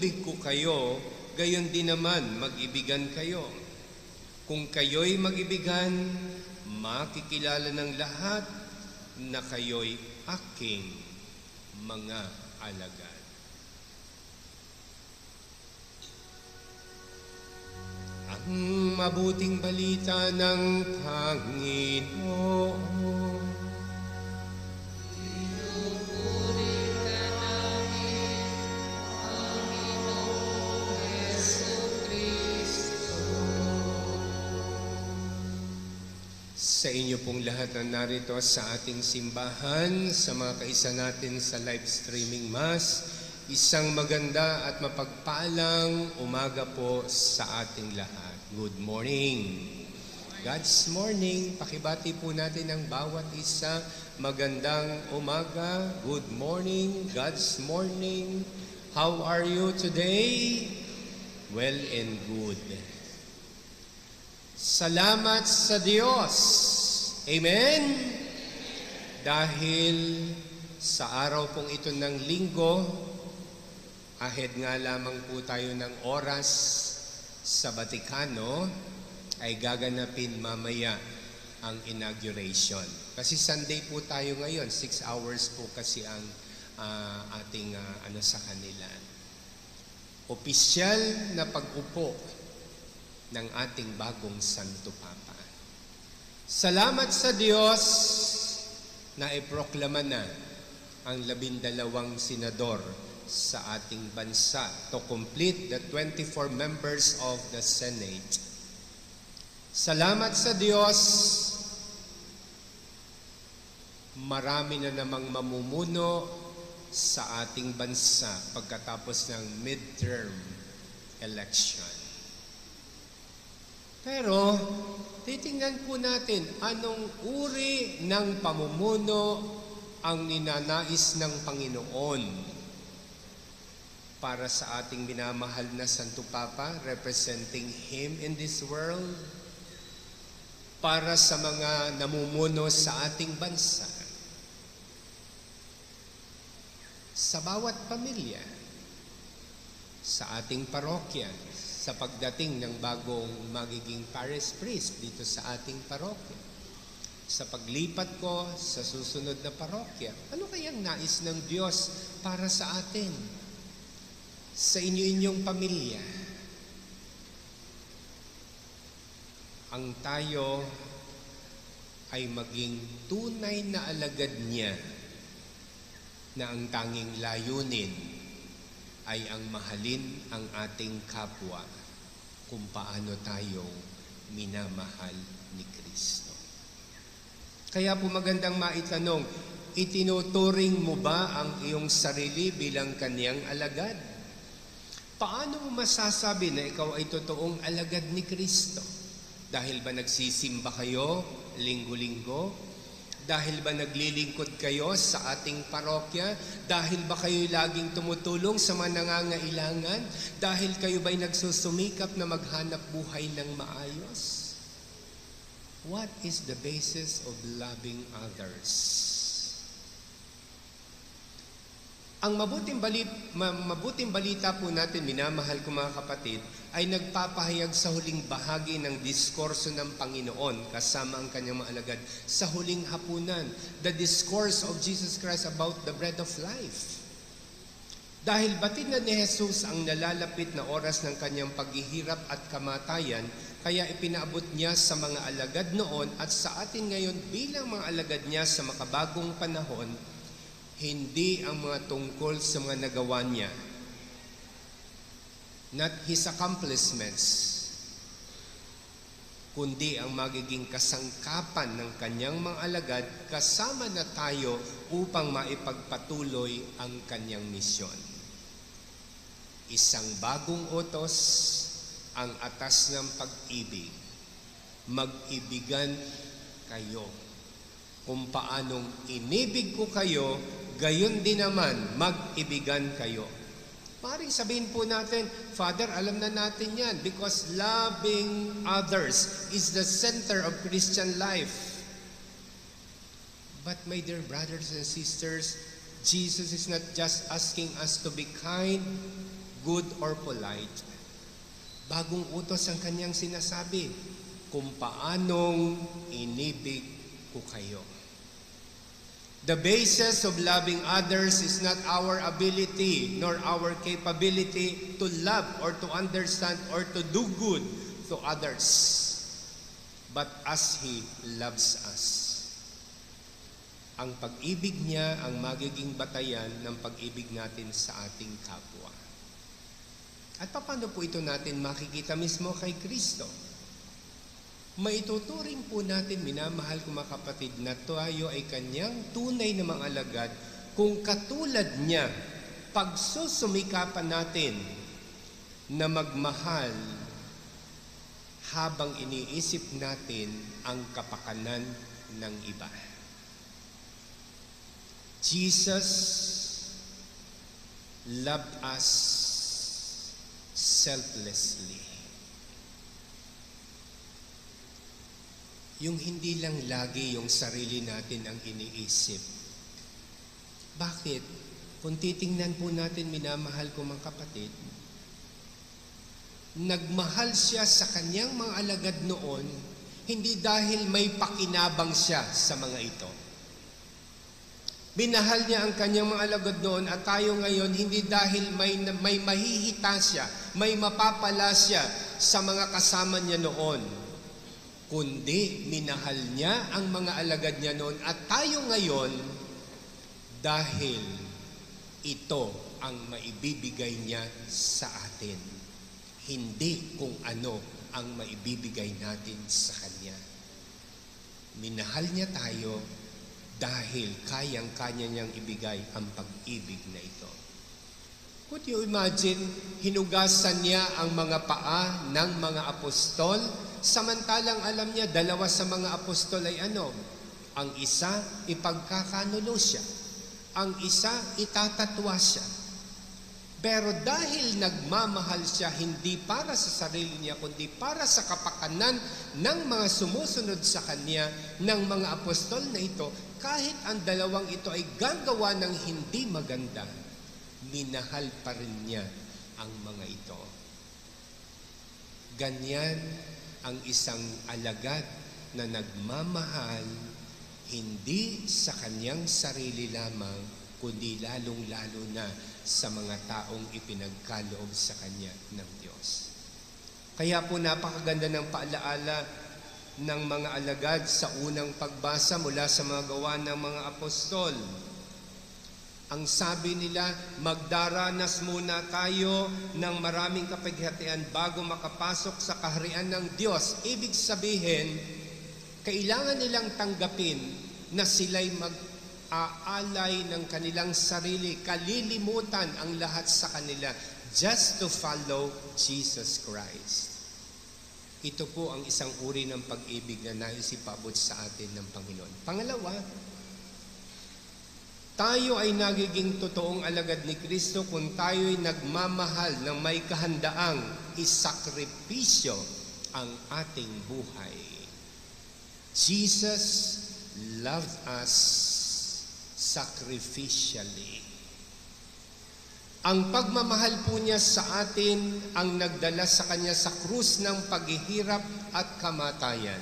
inibig ko kayo, gayon din naman mag-ibigan kayo. Kung kayo'y mag-ibigan, makikilala ng lahat na kayo'y aking mga alagad. Ang mabuting balita ng Panginoon. Sa inyo pong lahat na narito sa ating simbahan, sa mga kaisa natin sa live streaming mass, isang maganda at mapagpalang umaga po sa ating lahat. Good morning! God's morning! Pakibati po natin ang bawat isa. Magandang umaga. Good morning. God's morning. How are you today? Well and good. Salamat sa Diyos. Amen? Dahil sa araw pong ito ng linggo, ahead nga lamang po tayo ng oras sa Vatikano, ay gaganapin mamaya ang inauguration. Kasi Sunday po tayo ngayon, 6 hours po kasi ang ating sa kanila. Opisyal na pag-upo ng ating bagong Santo Papa. Salamat sa Diyos na iproklama na ang 12 senador sa ating bansa to complete the 24 members of the Senate. Salamat sa Diyos, marami na namang mamumuno sa ating bansa pagkatapos ng midterm election. Pero, titingnan po natin anong uri ng pamumuno ang ninanais ng Panginoon para sa ating minamahal na Santo Papa, representing Him in this world, para sa mga namumuno sa ating bansa, sa bawat pamilya, sa ating parokya, sa pagdating ng bagong magiging parish priest dito sa ating parokya, sa paglipat ko sa susunod na parokya. Ano kayang nais ng Diyos para sa atin, sa inyo-inyong pamilya? Ang tayo ay maging tunay na alagad niya, na ang tanging layunin ay ang mahalin ang ating kapwa kung paano tayong minamahal ni Kristo. Kaya po magandang maitanong, itinuturing mo ba ang iyong sarili bilang kaniyang alagad? Paano mo masasabi na ikaw ay totoong alagad ni Kristo? Dahil ba nagsisimba kayo linggo-linggo? Dahil ba naglilingkod kayo sa ating parokya? Dahil ba kayo laging tumutulong sa mga nangangailangan? Dahil kayo ba'y nagsusumikap na maghanap buhay ng maayos? What is the basis of loving others? Ang mabuting balita po natin, minamahal ko mga kapatid, ay nagpapahayag sa huling bahagi ng diskurso ng Panginoon kasama ang kanyang mga alagad sa huling hapunan, the discourse of Jesus Christ about the bread of life. Dahil batid na ni Jesus ang nalalapit na oras ng kanyang paghihirap at kamatayan, kaya ipinaabot niya sa mga alagad noon at sa atin ngayon bilang mga alagad niya sa makabagong panahon, hindi ang mga tungkol sa mga nagawa niya, not His accomplishments, kundi ang magiging kasangkapan ng kanyang mga alagad kasama na tayo upang maipagpatuloy ang kanyang misyon. Isang bagong utos, ang atas ng pag-ibig. Mag-ibigan kayo. Kung paanong inibig ko kayo, gayon din naman, mag-ibigan kayo. Maring sabihin po natin, Father, alam na natin yan because loving others is the center of Christian life. But my dear brothers and sisters, Jesus is not just asking us to be kind, good or polite, bagong utos ang kanyang sinasabi kung paanong inibig ko kayo. The basis of loving others is not our ability nor our capability to love or to understand or to do good to others, but as He loves us. Ang pag-ibig niya ang magiging batayan ng pag-ibig natin sa ating kapwa. At paano po ito natin makikita mismo kay Kristo? Maituturing po natin, minamahal ko mga kapatid, na tayo ay kanyang tunay na mga alagad kung katulad niya, pagsusumikapan natin na magmahal habang iniisip natin ang kapakanan ng iba. Jesus loved us selflessly. Yung hindi lang lagi yung sarili natin ang iniisip. Bakit? Kung titingnan po natin, minamahal ko mga kapatid, nagmahal siya sa kanyang mga alagad noon, hindi dahil may pakinabang siya sa mga ito. Minahal niya ang kanyang mga alagad noon at tayo ngayon, hindi dahil may mahihita siya, may mapapala siya sa mga kasama niya noon, kundi minahal niya ang mga alagad niya noon at tayo ngayon dahil ito ang maibibigay niya sa atin. Hindi kung ano ang maibibigay natin sa Kanya. Minahal niya tayo dahil kayang-kanya niyang ibigay ang pag-ibig na ito. Could you imagine, hinugasan niya ang mga paa ng mga apostol, samantalang alam niya, dalawa sa mga apostol ay ano? Ang isa, ipagkakanulo siya. Ang isa, itatatwa siya. Pero dahil nagmamahal siya, hindi para sa sarili niya, kundi para sa kapakanan ng mga sumusunod sa kanya, ng mga apostol na ito, kahit ang dalawang ito ay gagawa ng hindi maganda, minahal pa rin niya ang mga ito. Ganyan ang isang alagad na nagmamahal, hindi sa kanyang sarili lamang, kundi lalong-lalo na sa mga taong ipinagkaloob sa Kanya ng Diyos. Kaya po napakaganda ng paalaala ng mga alagad sa unang pagbasa mula sa mga gawa ng mga apostol. Ang sabi nila, magdaranas muna tayo ng maraming kapighatian bago makapasok sa kaharian ng Diyos. Ibig sabihin, kailangan nilang tanggapin na sila'y aalay ng kanilang sarili, kalilimutan ang lahat sa kanila just to follow Jesus Christ. Ito po ang isang uri ng pag-ibig na nais ipabot sa atin ng Panginoon. Pangalawa, tayo ay nagiging totoong alagad ni Kristo kung tayo ay nagmamahal ng may kahandaang isakripisyo ang ating buhay. Jesus loved us sacrificially. Ang pagmamahal po niya sa atin ang nagdala sa kanya sa krus ng paghihirap at kamatayan.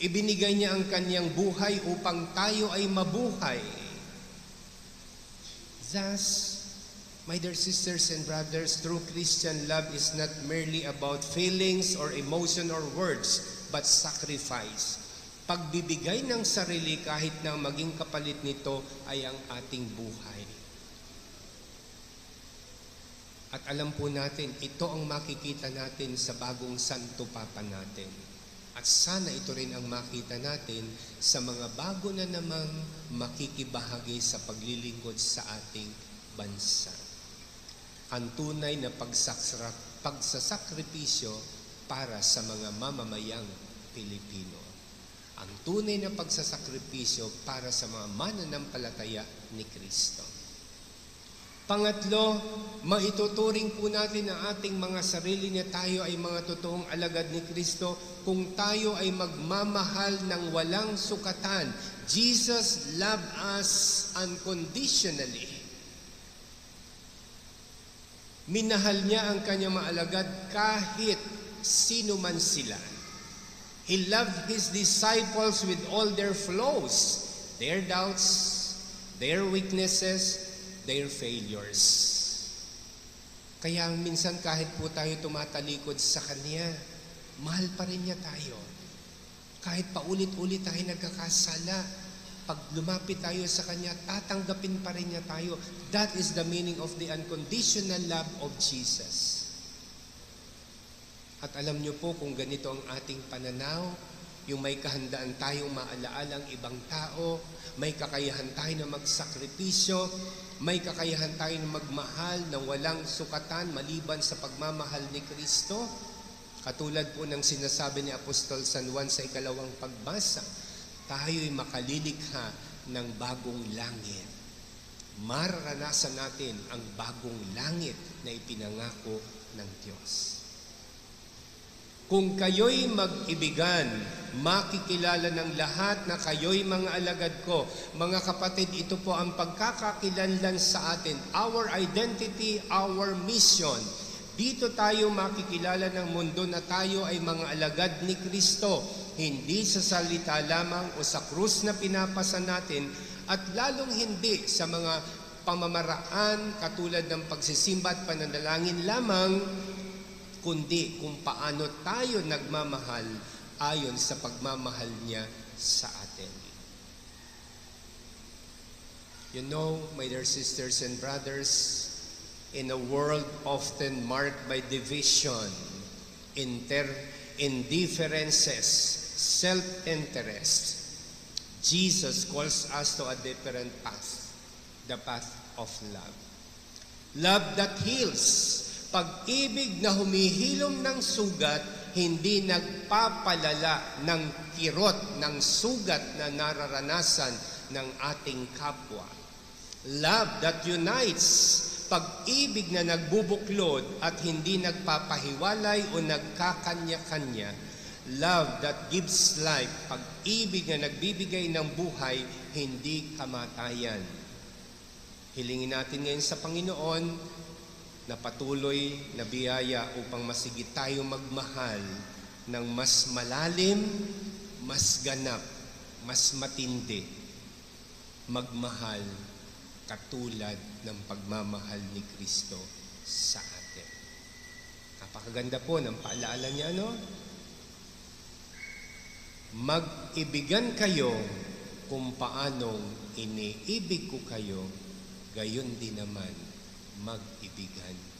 Ibinigay niya ang kanyang buhay upang tayo ay mabuhay. Thus, my dear sisters and brothers, true Christian love is not merely about feelings or emotion or words, but sacrifice. Pagbibigay ng sarili kahit na maging kapalit nito ay ang ating buhay. At alam po natin, ito ang makikita natin sa bagong Santo Papa natin. At sana ito rin ang makita natin sa mga bago na namang makikibahagi sa paglilingkod sa ating bansa. Ang tunay na pagsasakripisyo para sa mga mamamayang Pilipino. Ang tunay na pagsasakripisyo para sa mga mananampalataya ni Kristo. Pangatlo, maituturing po natin ang ating mga sarili na tayo ay mga totoong alagad ni Kristo kung tayo ay magmamahal ng walang sukatan. Jesus loved us unconditionally. Minahal niya ang kanyang mga alagad kahit sino man sila. He loved His disciples with all their flaws, their doubts, their weaknesses, their failures. Kaya minsan kahit po tayo tumatalikod sa Kanya, mahal pa rin niya tayo. Kahit paulit-ulit tayo nagkakasala, pag lumapit tayo sa Kanya, tatanggapin pa rin niya tayo. That is the meaning of the unconditional love of Jesus. At alam niyo po kung ganito ang ating pananaw, yung may kahandaan tayong maalaala ang ibang tao, may kakayahan tayo na magsakripisyo, may kakayahan tayo na magmahal ng walang sukatan maliban sa pagmamahal ni Kristo. Katulad po ng sinasabi ni Apostol San Juan sa ikalawang pagbasa, tayo'y makalilikha ng bagong langit. Mararanasan natin ang bagong langit na ipinangako ng Diyos. Kung kayo'y mag-ibigan, makikilala ng lahat na kayo'y mga alagad ko. Mga kapatid, ito po ang pagkakakilanlan sa atin. Our identity, our mission. Dito tayo makikilala ng mundo na tayo ay mga alagad ni Kristo. Hindi sa salita lamang o sa krus na pinapasa natin at lalong hindi sa mga pamamaraan katulad ng pagsisimba at pananalangin lamang, kundi kung paano tayo nagmamahal ayon sa pagmamahal niya sa atin. You know, my dear sisters and brothers, in a world often marked by division, indifferences, self-interest, Jesus calls us to a different path, the path of love. Love that heals. Pag-ibig na humihilom ng sugat, hindi nagpapalala ng kirot ng sugat na nararanasan ng ating kapwa. Love that unites. Pag-ibig na nagbubuklod at hindi nagpapahiwalay o nagkakanya-kanya. Love that gives life. Pag-ibig na nagbibigay ng buhay, hindi kamatayan. Hilingin natin ngayon sa Panginoon na patuloy na biyaya upang masigit tayo magmahal ng mas malalim, mas ganap, mas matindi. Magmahal katulad ng pagmamahal ni Kristo sa atin. Napakaganda po ng paalaala niya, ano? Mag-ibigan kayo kung paanong iniibig ko kayo, gayon din naman mag-ibigan